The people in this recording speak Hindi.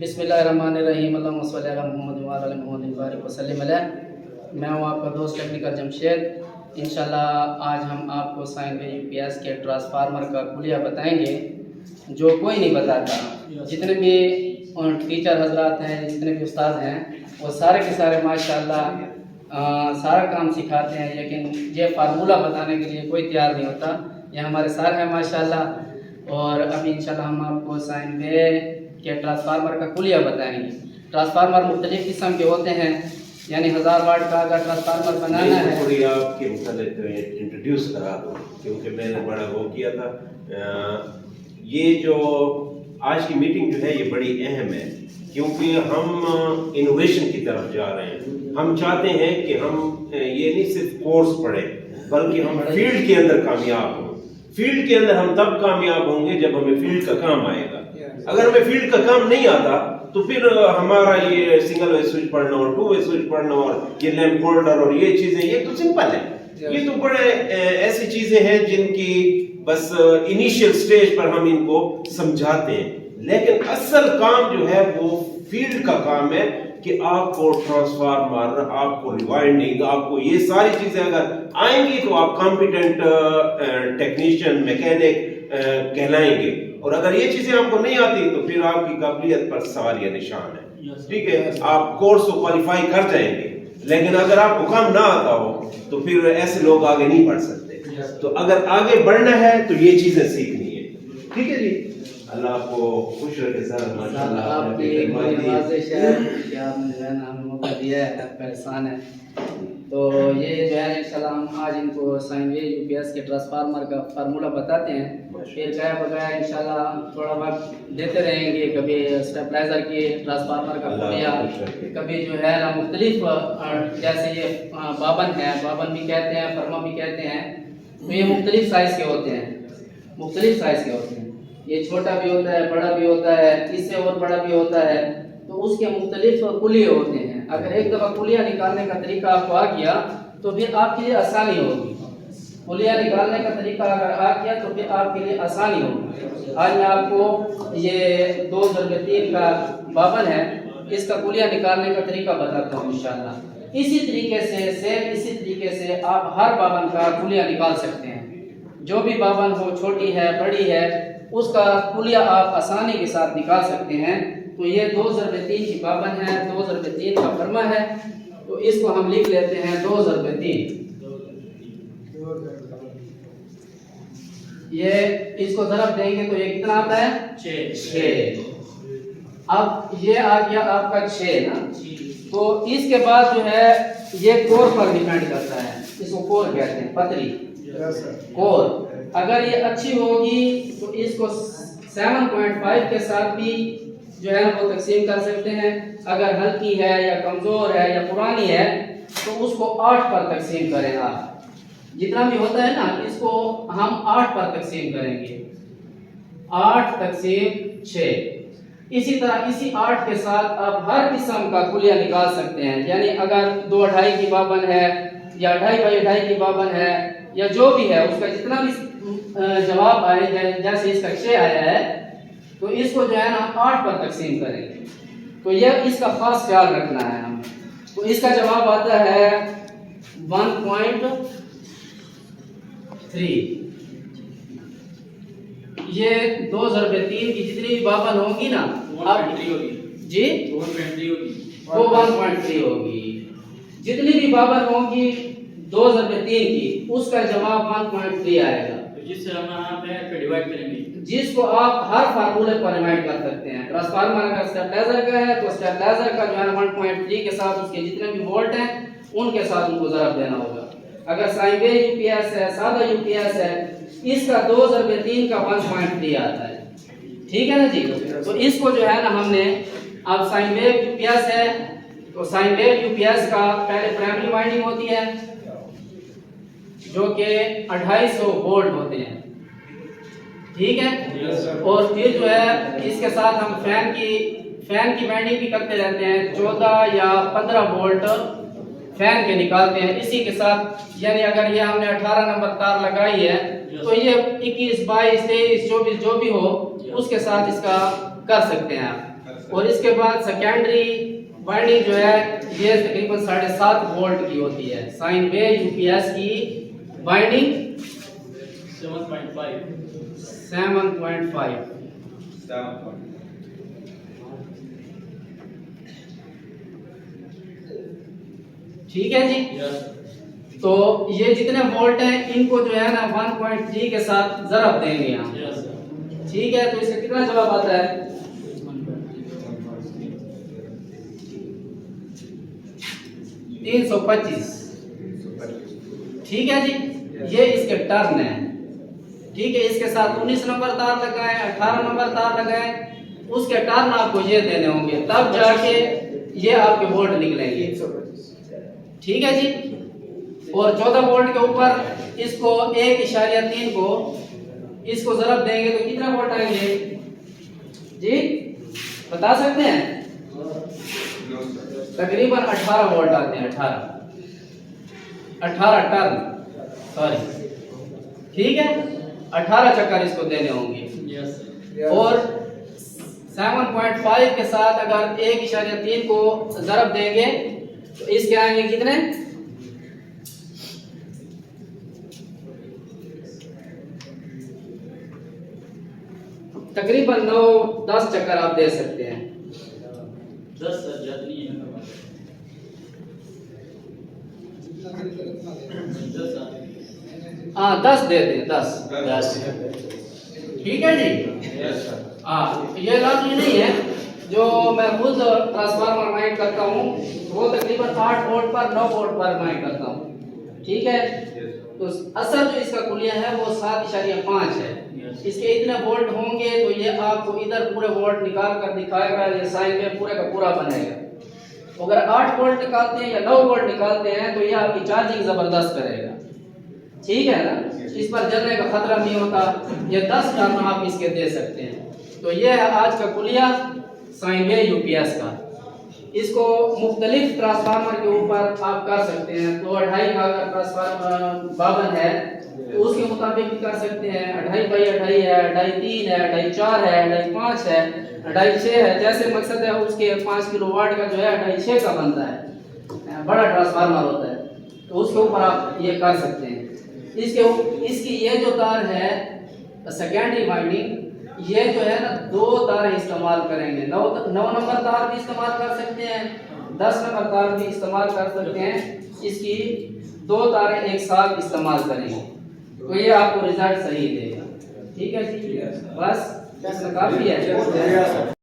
बिस्मिल्लाहिर्रहमानिर्रहीम अल्लाहुम्मा सल्लि अला मुहम्मद व अला मुहम्मद बारिक वसल्लिम अलैहि। मैं हूँ आपका दोस्त टेक्निकल जमशेद। इंशाल्लाह आज हम आपको साइन वे यूपीएस के ट्रांसफार्मर का कुलिया बताएंगे जो कोई नहीं बताता। जितने भी टीचर हजरात हैं, जितने भी उस्ताद हैं, वो सारे के सारे माशाल्लाह सारा काम सिखाते हैं, लेकिन ये फार्मूला बताने के लिए कोई तैयार नहीं होता। ये हमारे सर हैं माशाल्लाह। और अभी इंशाल्लाह हम आपको साइन वे के ट्रांसफार्मर का कुलिया बताएंगे। ट्रांसफार्मर मुख्तलिफ किस्म के होते हैं, यानी 1000 वाट का अगर ट्रांसफार्मर बनाना है। थोड़ी आपके मुताबिक इंट्रोड्यूस करा दो, क्योंकि मैंने बड़ा वो किया था। ये जो आज की मीटिंग जो है ये बड़ी अहम है, क्योंकि हम इनोवेशन की तरफ जा रहे हैं। हम चाहते हैं कि हम ये नहीं सिर्फ कोर्स पढ़ें, बल्कि हम फील्ड के अंदर कामयाब हों। फील्ड के अंदर हम तब कामयाब होंगे जब हमें फील्ड का काम आएगा। अगर हमें फील्ड का काम नहीं आता तो फिर हमारा ये सिंगल वे स्विच पढ़ना और 2 वे स्विच पढ़ना और ये लैंप होल्डर और ये चीजें, ये तो सिंपल है। ये तो बड़े ऐसी चीजें हैं जिनकी बस इनिशियल स्टेज पर हम इनको समझाते हैं, लेकिन असल काम जो है वो फील्ड का काम है कि आपको ट्रांसफार्मर, आपको रिवाइंडिंग, आपको ये सारी चीजें अगर आएंगी तो आप कॉम्पिटेंट टेक्नीशियन, मैकेनिक कहलाएंगे। और अगर ये चीजें आपको नहीं आती तो फिर आपकी काबिलियत पर सवाल या निशान है। ठीक है, आप कोर्स को क्वालिफाई कर जाएंगे, लेकिन अगर आपको काम ना आता हो तो फिर ऐसे लोग आगे नहीं बढ़ सकते। तो अगर आगे बढ़ना है तो ये चीजें सीखनी है। ठीक है जी, अल्लाह आपको खुश रखे सर। माशाल्लाह आपकी बड़ी नवाज़िश है कि आपने जो है ना हमें मौका दिया है, परेशान है। तो ये जो है इंशाल्लाह हम आज इनको साइन वे यूपीएस के ट्रांसफार्मर का फार्मूला बताते हैं। फिर गया बगैर इंशाल्लाह थोड़ा वक्त देते रहेंगे, कभी स्टेबलाइजर की ट्रांसफार्मर का कुलिया, कभी जो है ना मुख्तलिफ, जैसे ये बाबन है, बाबन भी कहते हैं, फरमा भी कहते हैं। तो ये मुख्तलिफ साइज़ के होते हैं, मुख्तलिफ साइज़ के होते हैं। ये छोटा भी होता है, बड़ा भी होता है, इससे और बड़ा भी होता है। तो उसके मुख्तलिफ कुलिये होते हैं। अगर एक दफ़ा कुलिया निकालने का तरीका आपको आ गया तो फिर आपके लिए आसानी होगी। कुलिया निकालने का तरीका अगर आ गया तो फिर आपके लिए आसानी होगी। आज मैं आपको ये 2/3 का बावन है, इसका कुलिया निकालने का तरीका बताता हूँ इंशाल्लाह। इसी तरीके से सेम इसी तरीके से आप हर बावन का कुलिया निकाल सकते हैं। जो भी बावन हो, छोटी है, बड़ी है, उसका कुलिया आप आसानी के साथ निकाल सकते हैं। तो ये 2/3 की बावन है, 2/3 का फरमा है। तो इसको हम लिख लेते हैं 2/3। ये इसको ज़रब देंगे तो ये कितना आता है? 6। अब ये आ गया आपका 6 ना। तो इसके बाद जो है ये कोर पर डिपेंड करता है। इसको कोर कहते हैं, पतली कोर। अगर ये अच्छी होगी तो इसको 7.5 के साथ भी जो है वो तकसीम कर सकते हैं। अगर हल्की है या कमज़ोर है या पुरानी है तो उसको 8 पर तकसीम करें। आप जितना भी होता है ना, इसको हम 8 पर तकसीम करेंगे, 8 तकसीम 6। इसी तरह इसी 8 के साथ आप हर किस्म का कुलिया निकाल सकते हैं। यानी अगर 2.5 की बावन है या 2.5 बाई 2.5 की बावन है या जो भी है, उसका जितना भी जवाब आए, जैसे इसका 6 आया है, तो इसको जो है ना 8 पर तकसीम करेंगे। तो यह इसका खास ख्याल रखना है हमें। तो इसका जवाब आता है 1.3। ये 2/3 की जितनी भी बावन होगी ना, अब जी वो 1.3 होगी। जितनी भी बावन होगी 2/3 की, उसका जवाब 1.3 आएगा। जिससे हम यहाँ पे डिवाइड करेंगे, जिसको आप हर फार्मूले पर डिवाइड कर सकते हैं। ट्रांसफार्मर अगर स्टेबलाइजर का है तो स्टेबलाइजर का जो है 1.3 के साथ उसके जितने भी वोल्ट हैं उनके साथ उनको ज़रब देना होगा। अगर साइन वे यूपीएस है, सादा यूपीएस है, इसका 2/3 का 1.3 आता है। ठीक है ना जी। तो इसको जो है ना हमने, अब साइन वेव यूपीएस है तो साइन वेव यूपीएस का पहले प्राइमरी वाइंडिंग होती है जो कि 250 वोल्ट होते हैं। ठीक है। और फिर जो है इसके साथ हम फैन की वाइंडिंग भी करते रहते हैं। 14 या 15 वोल्ट फैन के निकालते हैं इसी के साथ। यानी अगर ये हमने 18 नंबर तार लगाई है तो ये 21, 22, 23, 24 जो भी हो उसके साथ इसका कर सकते हैं आप। और इसके बाद सेकेंडरी वाइंडिंग जो है ये तकरीबन 7.5 वोल्ट की होती है। साइन वेव यूपीएस की वाइंडिंग 7.5 7.5। ठीक है जी। यस तो ये जितने वोल्ट हैं इनको जो है ना 1.3 के साथ ज़रब देंगे हम। यस ठीक है, तो इसका कितना जवाब आता है? 325। ठीक है जी, ये इसके टर्न है। ठीक है, इसके साथ 19 नंबर तार लगाएं, 18 नंबर तार लगाएं, उसके टर्न आपको ये देने होंगे, तब जाके ये आपके वोल्ट निकलेंगे। ठीक है जी। और 14 वोल्ट के ऊपर इसको 1.3 को इसको ज़रब देंगे तो कितना वोल्ट आएंगे जी, बता सकते हैं? तकरीबन 18 वोल्ट आते हैं। 18 टर्न, सॉरी। ठीक है, 18 चक्कर इसको देने होंगे। यस और 7.5 के साथ अगर 1.3 को ज़रब देंगे तो इसके आएंगे कितने? तकरीबन 9-10 चक्कर आप दे सकते हैं। 10 जितनी है 10 हाँ 10 दे दें, 10। ठीक है जी। यस हाँ, ये लाजमी नहीं है। जो मैं खुद ट्रांसफार्मर माइंड करता हूँ वो तकरीबन 8 वोल्ट पर 9 वोल्ट पर माइंड करता हूँ। ठीक है, तो असल जो इसका कुलिया है वो 7.5 है। इसके इतने वोल्ट होंगे तो ये आपको इधर पूरे वोल्ट निकाल कर दिखाएगा, ये साइन में पूरे का पूरा बनेगा। अगर 8 वोल्ट निकालते हैं या 9 वोल्ट निकालते हैं तो ये आपकी चार्जिंग जबरदस्त करेगा। ठीक है ना, इस पर जलने का खतरा नहीं होता। ये 10 टर्न आप इसके दे सकते हैं। तो ये है आज का कुलिया साइन वेव यूपीएस का। इसको मुख्तलिफ ट्रांसफार्मर के ऊपर आप कर सकते हैं। तो 2.5 का अगर ट्रांसफार्मर 52 है तो उसके मुताबिक भी कर सकते हैं। 2.5 बाई 2.5 है, 2.5 है, 2.5 है, 2.5 है, 2.5 है। जैसे मकसद है उसके 5 किलोवाट का जो है 2.5 का बनता है, बड़ा ट्रांसफार्मर होता है, तो उसके ऊपर आप ये कर सकते हैं। इसकी ये जो तार है सेकेंडरी वाइंडिंग, ये जो है ना 2 तार इस्तेमाल करेंगे। 9 नंबर तार भी इस्तेमाल कर सकते हैं, 10 नंबर तार भी इस्तेमाल कर सकते हैं। इसकी 2 तारें एक साथ इस्तेमाल करेंगे तो ये आपको रिजल्ट सही देगा। ठीक है जी, बस काफी है।